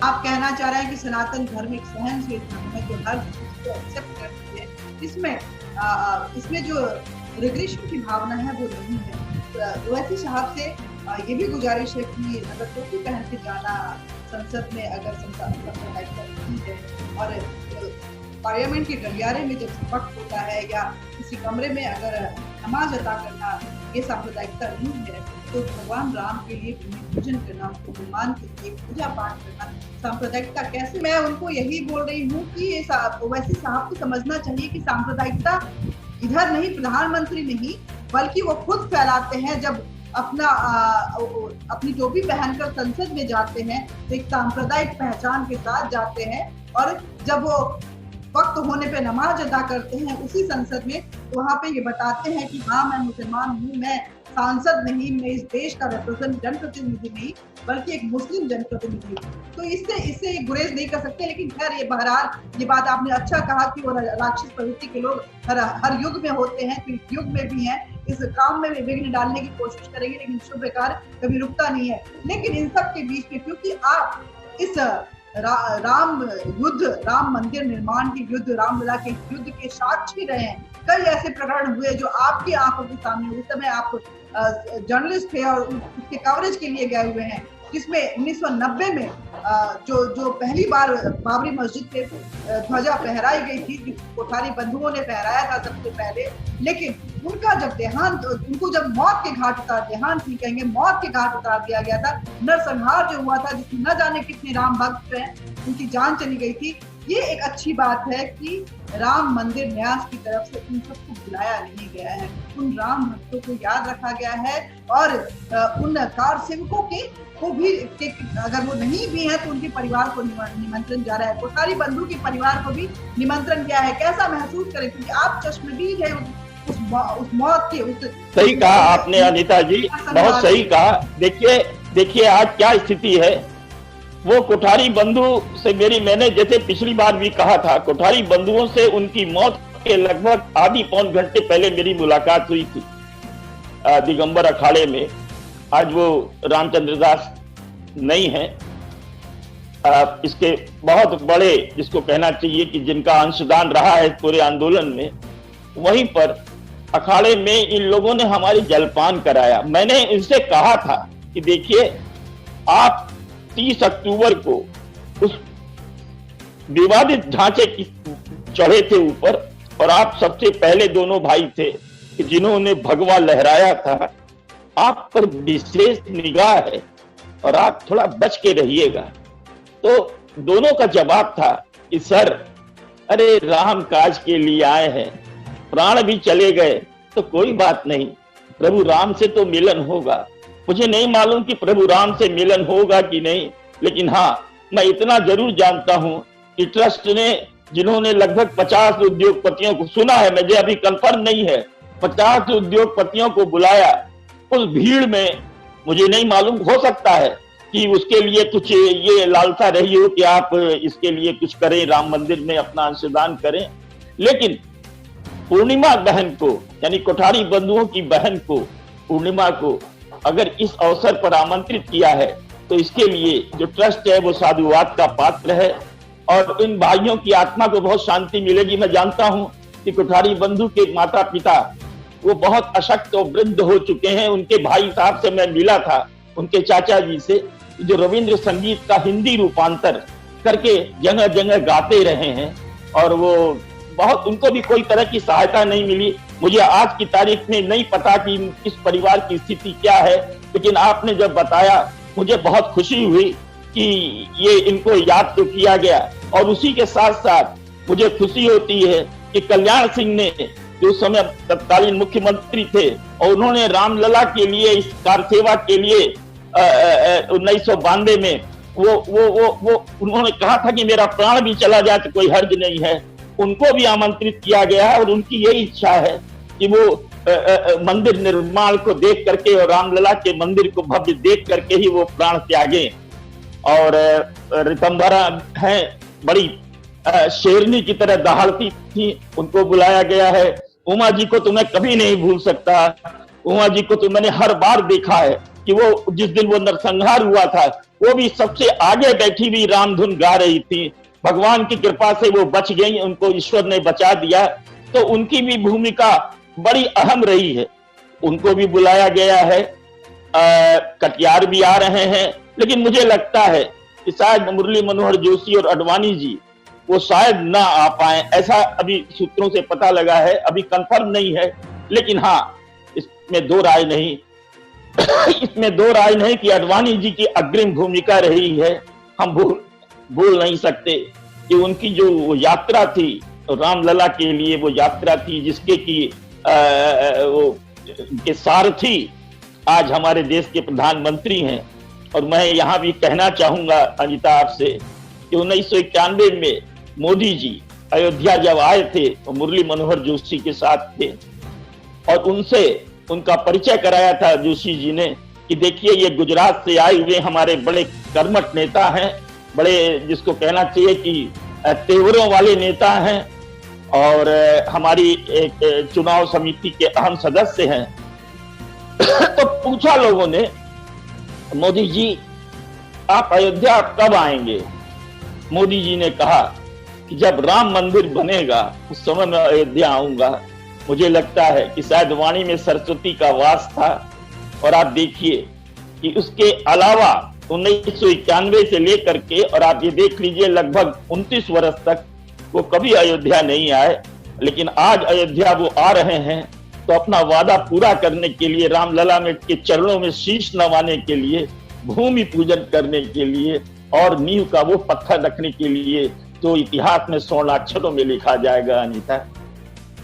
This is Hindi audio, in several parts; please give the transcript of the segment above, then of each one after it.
आप कहना चाह रहे हैं कि सनातन धर्म एक सहनशील धर्म है जो हर चीज को एक्सेप्ट करती है, इसमें इसमें जो रिग्रेशन की भावना है वो नहीं है। ओवैसी साहब से ये भी गुजारिश है कि अगर टोपी पहन के जाना संसद में अगर सांप्रदायिकता नहीं है, और पार्लियामेंट के गलियारे में जब वक्त होता है या किसी कमरे में अगर नमाज अदा करना ये सांप्रदायिकता नहीं है, तो भगवान राम के लिए भूमि पूजन करना, उनको भगवान के लिए पूजा पाठ करना सांप्रदायिकता कैसे? मैं उनको यही बोल रही हूँ कि ये ओवैसी साहब को समझना चाहिए कि सांप्रदायिकता इधर नहीं, प्रधानमंत्री नहीं, बल्कि वो खुद फैलाते हैं। जब अपनी टोपी पहनकर संसद में जाते हैं तो एक सांप्रदायिक पहचान के साथ जाते हैं, और जब वो वक्त होने पे नमाज अदा करते हैं उसी संसद में, तो वहाँ पे ये बताते हैं कि हाँ मैं मुसलमान हूँ, मैं सांसद नहीं, मैं इस देश का जनप्रतिनिधि नहीं बल्कि एक मुस्लिम जनप्रतिनिधि हूँ। तो इससे गुरेज नहीं कर सकते। लेकिन खैर ये बहरहाल ये बात आपने अच्छा कहा कि वो राक्षस प्रवृत्ति के लोग हर युग में होते हैं, तो इस युग में भी हैं, इस काम में विघ्न डालने की कोशिश करेंगे, लेकिन शुभ कार्य कभी रुकता नहीं है। लेकिन इन सब के बीच में क्योंकि आप इस राम मंदिर निर्माण के युद्ध, रामलला के युद्ध के साक्षी रहे हैं, कई ऐसे प्रकरण हुए जो आपकी आंखों के सामने, उस समय आप जर्नलिस्ट थे और उसके कवरेज के लिए गए हुए हैं, जिसमें 1990 में जो पहली बार बाबरी मस्जिद पे ध्वजा फहराई गई थी, कोठारी बंधुओं ने फहराया था सबसे पहले, लेकिन उनका जब देहांत, उनको जब मौत के घाट उतार दिया गया था, नरसंहार जो हुआ था जिसमें न जाने कितने राम भक्त हैं, उनकी जान चली गई थी। ये एक अच्छी बात है कि राम मंदिर न्यास की तरफ से उन सबको बुलाया नहीं गया है, उन राम भक्तों को याद रखा गया है, और उन कार सेवकों को भी अगर वो नहीं भी है तो उनके परिवार को निमंत्रण जा रहा है, कोठारी बंधु के परिवार को भी निमंत्रण गया है। कैसा महसूस करें, क्योंकि आप चश्मदीद है उस मौत के, उस सही कहा आपने अनिता जी, बहुत सही कहा। देखिए आज क्या स्थिति है, वो कोठारी बंधु से मैंने जैसे पिछली बार भी कहा था, कोठारी बंधुओं से उनकी मौत के लगभग आधी पौन घंटे पहले मेरी मुलाकात हुई थी दिगंबर अखाड़े में। आज वो रामचंद्र दास नहीं है, इसके बहुत बड़े, जिसको कहना चाहिए कि जिनका अंशदान रहा है पूरे आंदोलन में, वहीं पर अखाड़े में इन लोगों ने हमारी जलपान कराया। मैंने इनसे कहा था कि देखिए आप 30 अक्टूबर को उस विवादित ढांचे की चढ़े थे ऊपर, और आप सबसे पहले दोनों भाई थे कि जिन्होंने भगवा लहराया था। आप पर विशेष निगाह है और आप थोड़ा बच के रहिएगा। तो दोनों का जवाब था कि सर, अरे राम काज के लिए आए हैं, प्राण भी चले गए तो कोई बात नहीं, प्रभु राम से तो मिलन होगा। मुझे नहीं मालूम कि प्रभु राम से मिलन होगा कि नहीं, लेकिन हाँ मैं इतना जरूर जानता हूं कि ट्रस्ट ने, जिन्होंने लगभग 50 उद्योगपतियों को, सुना है मुझे अभी कंफर्म नहीं है, 50 उद्योगपतियों को बुलाया। उस भीड़ में मुझे नहीं मालूम, हो सकता है कि उसके लिए कुछ ये लालसा रही हो कि आप इसके लिए कुछ करें, राम मंदिर में अपना अंशदान करें, लेकिन पूर्णिमा बहन को, यानी कोठारी बंधुओं की बहन को, पूर्णिमा को अगर इस अवसर पर आमंत्रित किया है तो इसके लिए जो ट्रस्ट है वो साधुवाद का पात्र है, और इन भाइयों की आत्मा को बहुत शांति मिलेगी। मैं जानता हूं कि कोठारी बंधु के माता पिता वो बहुत अशक्त और वृद्ध हो चुके हैं। उनके भाई साहब से मैं मिला था, उनके चाचा जी से, जो रविंद्र संगीत का हिंदी रूपांतर करके जगह जगह गाते रहे हैं, और वो बहुत, उनको भी कोई तरह की सहायता नहीं मिली। मुझे आज की तारीख में नहीं पता कि इस परिवार की स्थिति क्या है, लेकिन आपने जब बताया मुझे बहुत खुशी हुई कि ये इनको याद तो किया गया। और उसी के साथ साथ मुझे खुशी होती है कि कल्याण सिंह ने, जो उस समय तत्कालीन मुख्यमंत्री थे, और उन्होंने रामलला के लिए, इस कार सेवा के लिए 1992 में वो उन्होंने कहा था कि मेरा प्राण भी चला जाए तो कोई हर्ज नहीं है। उनको भी आमंत्रित किया गया है, और उनकी यही इच्छा है कि वो मंदिर निर्माण को देख करके और रामलला के मंदिर को भव्य देख करके ही वो प्राण त्यागे। और रितंभरा है, बड़ी शेरनी की तरह दहाड़ती थी, उनको बुलाया गया है। उमा जी को तो मैं कभी नहीं भूल सकता, उमा जी को तो मैंने हर बार देखा है, कि वो जिस दिन वो नरसंहार हुआ था वो भी सबसे आगे बैठी हुई राम धुन गा रही थी। भगवान की कृपा से वो बच गई, उनको ईश्वर ने बचा दिया। तो उनकी भी भूमिका बड़ी अहम रही है। उनको भी बुलाया गया है, कटियार भी आ रहे हैं, लेकिन मुझे लगता है कि शायद मुरली मनोहर जोशी और आडवाणी जी वो शायद ना आ पाए, ऐसा अभी सूत्रों से पता लगा है। अभी कंफर्म नहीं है, लेकिन हाँ, इसमें दो राय नहीं इसमें दो राय नहीं कि आडवाणी जी की अग्रिम भूमिका रही है। हम भूल नहीं सकते कि उनकी जो वो यात्रा थी रामलला के लिए, वो यात्रा थी जिसके की वो के सारथी आज हमारे देश के प्रधानमंत्री हैं। और मैं यहाँ भी कहना चाहूंगा अनिता आपसे कि 1991 में मोदी जी अयोध्या जब आए थे तो मुरली मनोहर जोशी के साथ थे और उनसे उनका परिचय कराया था जोशी जी ने कि देखिए ये गुजरात से आए हुए हमारे बड़े कर्मठ नेता हैं, बड़े जिसको कहना चाहिए कि तेवरों वाले नेता हैं और हमारी एक चुनाव समिति के अहम सदस्य हैं। तो पूछा लोगों ने, मोदी जी आप अयोध्या कब आएंगे? मोदी जी ने कहा कि जब राम मंदिर बनेगा उस समय मैं अयोध्या आऊंगा। मुझे लगता है कि शायद वाणी में सरस्वती का वास था। और आप देखिए कि उसके अलावा 1991 से लेकर के और आप ये देख लीजिए लगभग 29 वर्ष तक वो कभी अयोध्या नहीं आए, लेकिन आज अयोध्या वो आ रहे हैं तो अपना वादा पूरा करने के लिए, रामलला में के चरणों में शीश नवाने के लिए, भूमि पूजन करने के लिए और नींव का वो पत्थर रखने के लिए, तो इतिहास में स्वर्णाक्षरों में लिखा जाएगा। अनीता,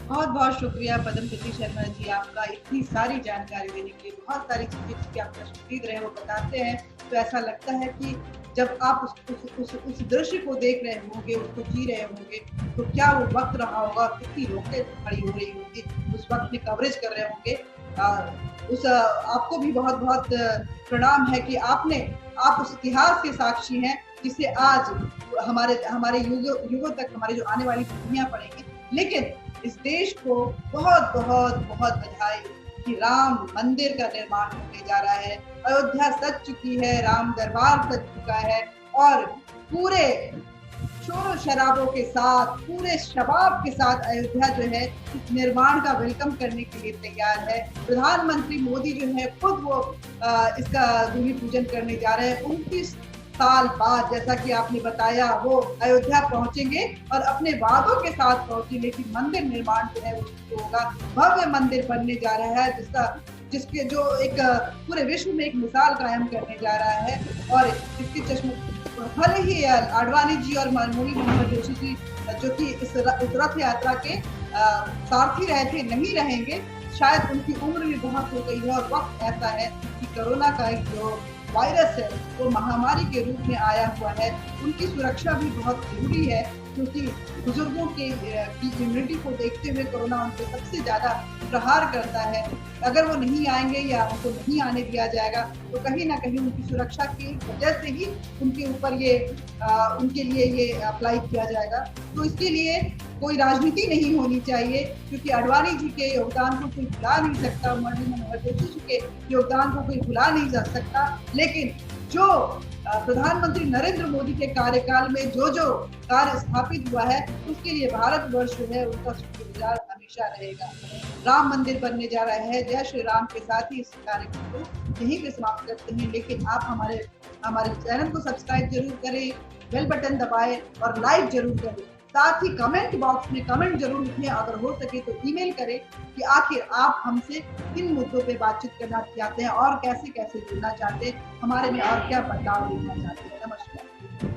बहुत बहुत शुक्रिया पद्मपति शर्मा जी आपका इतनी सारी जानकारी देने के लिए। बहुत सारी चीजें जिसकी आप प्रस्तुति रहे वो बताते हैं तो ऐसा लगता है कि जब आप उस दृश्य को देख रहे होंगे, उसको जी रहे होंगे, तो क्या वो वक्त रहा होगा और कितनी रोकें खड़ी हो रही होंगी उस वक्त में कवरेज कर रहे होंगे। आपको भी बहुत बहुत प्रणाम है कि आप उस इतिहास के साक्षी हैं जिसे आज हमारे युगों तक हमारे जो आने वाली पीढ़ियां पढ़ेंगी। लेकिन इस देश को बहुत बहुत बहुत बधाई कि राम मंदिर का निर्माण होने जा रहा है, अयोध्या सज चुकी है, राम दरबार सज चुका है और पूरे शोर शराबों के साथ, पूरे शबाब के साथ अयोध्या जो है इस निर्माण का वेलकम करने के लिए तैयार है। प्रधानमंत्री मोदी जो है खुद वो इसका भूमि पूजन करने जा रहे हैं। 29 साल बाद, जैसा कि आपने बताया, वो अयोध्या पहुंचेंगे और अपने वादों के साथ पहुंचेंगे कि मंदिर निर्माण जो है वो होगा, भव्य मंदिर बनने जा रहा है जिसके जो एक पूरे विश्व में एक मिसाल कायम करने जा रहा है। और इसकी चश्मे भले ही आडवाणी जी और मुरली मनोहर जोशी जी जो कि इस रथ यात्रा के सारथी रहे थे नहीं रहेंगे, शायद उनकी उम्र भी बहुत हो गई है और वक्त ऐसा है कि कोरोना का एक जो वायरस है वो महामारी के रूप में आया हुआ है। उनकी सुरक्षा भी बहुत जरूरी है क्योंकि बुजुर्गों की इम्यूनिटी को देखते हुए कोरोना उन पर सबसे ज्यादा प्रहार करता है। अगर वो नहीं आएंगे या उनको नहीं आने दिया जाएगा तो कहीं ना कहीं उनकी सुरक्षा की वजह से ही उनके ऊपर उनके लिए ये अप्लाई किया जाएगा। तो इसके लिए कोई राजनीति नहीं होनी चाहिए क्योंकि आडवाणी जी के योगदान को कोई भुला नहीं सकता, मुरली मनोहर जोशी जी के योगदान को कोई भुला नहीं जा सकता। लेकिन जो प्रधानमंत्री नरेंद्र मोदी के कार्यकाल में जो कार्य स्थापित हुआ है उसके लिए भारतवर्ष जो है उनका शुक्रगुजार हमेशा रहेगा। राम मंदिर बनने जा रहा है। जय श्री राम के साथ ही इस कार्यक्रम को यहीं पे समाप्त करते हैं। लेकिन आप हमारे चैनल को सब्सक्राइब जरूर करें, बेल बटन दबाएं और लाइक जरूर करें। साथ ही कमेंट बॉक्स में कमेंट जरूर लिखें, अगर हो सके तो ईमेल करें कि आखिर आप हमसे किन मुद्दों पे बातचीत करना चाहते हैं और कैसे जुड़ना चाहते हैं, हमारे में और क्या बदलाव देखना चाहते हैं। नमस्कार।